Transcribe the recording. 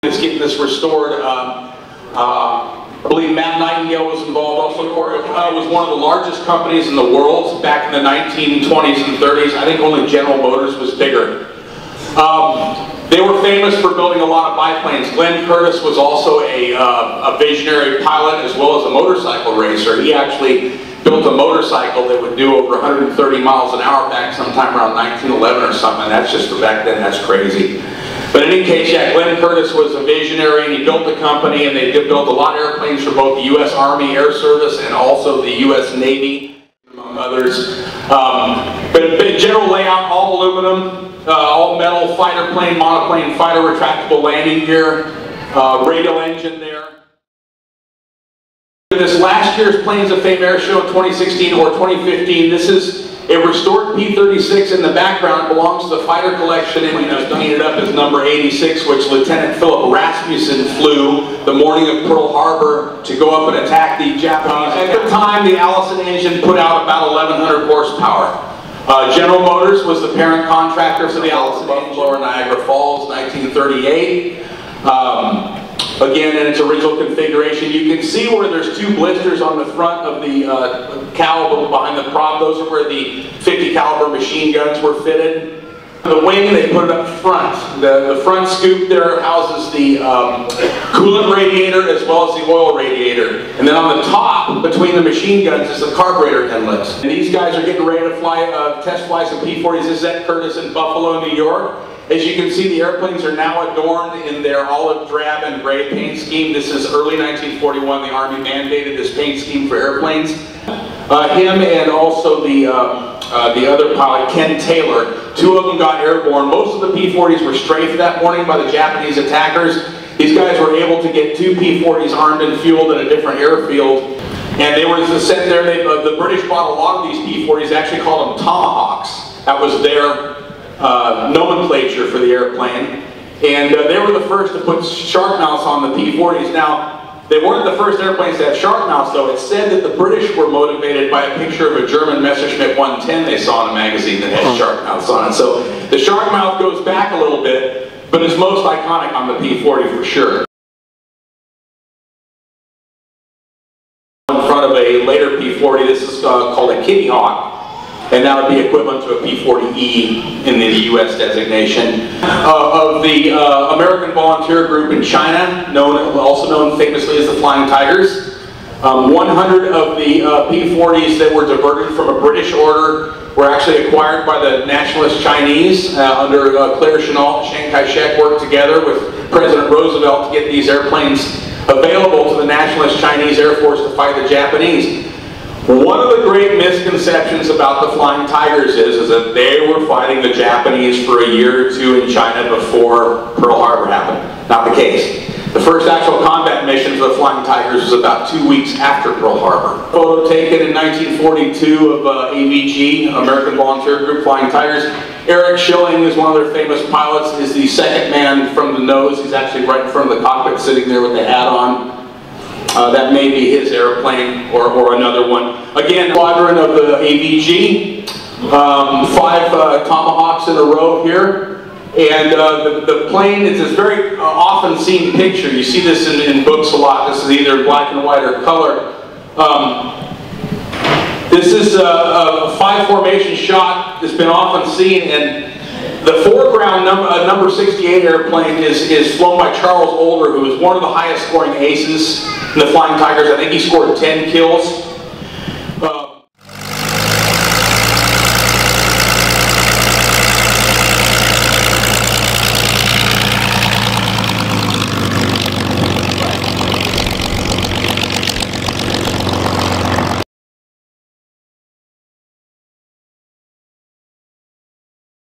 It's getting this restored. I believe Matt Nightingale was involved also. It was one of the largest companies in the world back in the 1920s and 30s. I think only General Motors was bigger. They were famous for building a lot of biplanes. Glenn Curtiss was also a visionary pilot as well as a motorcycle racer. He actually built a motorcycle that would do over 130 miles an hour back sometime around 1911 or something. That's just back then, that's crazy. But in any case, yeah, Glenn Curtiss was a visionary, and he built the company, and they built a lot of airplanes for both the U.S. Army Air Service and also the U.S. Navy, among others. But general layout, all aluminum, all metal, fighter plane, monoplane, fighter retractable landing gear, radial engine there. This last year's Planes of Fame Air Show in 2016 or 2015, this is a restored P-36 in the background. It belongs to the fighter collection, and it was painted up as number 86, which Lieutenant Philip Rasmussen flew the morning of Pearl Harbor to go up and attack the Japanese. At the time, the Allison engine put out about 1,100 horsepower. General Motors was the parent contractor for the Allison engine. Lower Niagara Falls, 1938. Again, in its original configuration, you can see where there's two blisters on the front of the cowl behind the prop. Those are where the 50 caliber machine guns were fitted. The wing, they put it up front. The front scoop there houses the coolant radiator as well as the oil radiator. And then on the top, between the machine guns, is the carburetor inlet. And these guys are getting ready to fly, test fly some P-40s. This is at Curtiss in Buffalo, New York. As you can see, the airplanes are now adorned in their olive drab and gray paint scheme. This is early 1941. The Army mandated this paint scheme for airplanes. Him and also the other pilot, Ken Taylor, two of them got airborne. Most of the P-40s were strafed that morning by the Japanese attackers. These guys were able to get two P-40s armed and fueled at a different airfield. And they were sent there. The British bought a lot of these P-40s, actually called them Tomahawks. That was their nomenclature for the airplane, and they were the first to put shark mounts on the P-40s. Now, they weren't the first airplanes to have shark mounts, though. It's said that the British were motivated by a picture of a German Messerschmitt 110 they saw in a magazine that had shark mounts on it. So the shark mount goes back a little bit, but it's most iconic on the P-40 for sure. In front of a later P-40, this is called a Kitty Hawk. And that would be equivalent to a P-40E in the U.S. designation. Of the American Volunteer Group in China, also known famously as the Flying Tigers, 100 of the P-40s that were diverted from a British order were actually acquired by the nationalist Chinese under Claire Chennault and Chiang Kai-shek worked together with President Roosevelt to get these airplanes available to the nationalist Chinese Air Force to fight the Japanese. One of the great misconceptions about the Flying Tigers is that they were fighting the Japanese for a year or two in China before Pearl Harbor happened. Not the case. The first actual combat mission for the Flying Tigers was about 2 weeks after Pearl Harbor. A photo taken in 1942 of AVG, American Volunteer Group Flying Tigers. Eric Schilling is one of their famous pilots, is the second man from the nose. He's actually right in front of the cockpit sitting there with the hat on. That may be his airplane or another one. Again, squadron of the AVG, 5 Tomahawks in a row here. And the plane is this very often seen picture. You see this in books a lot. This is either black and white or color. This is a 5 formation shot that's been often seen, and the foreground number 68 airplane is flown by Charles Older, who is one of the highest scoring aces in the Flying Tigers. I think he scored 10 kills.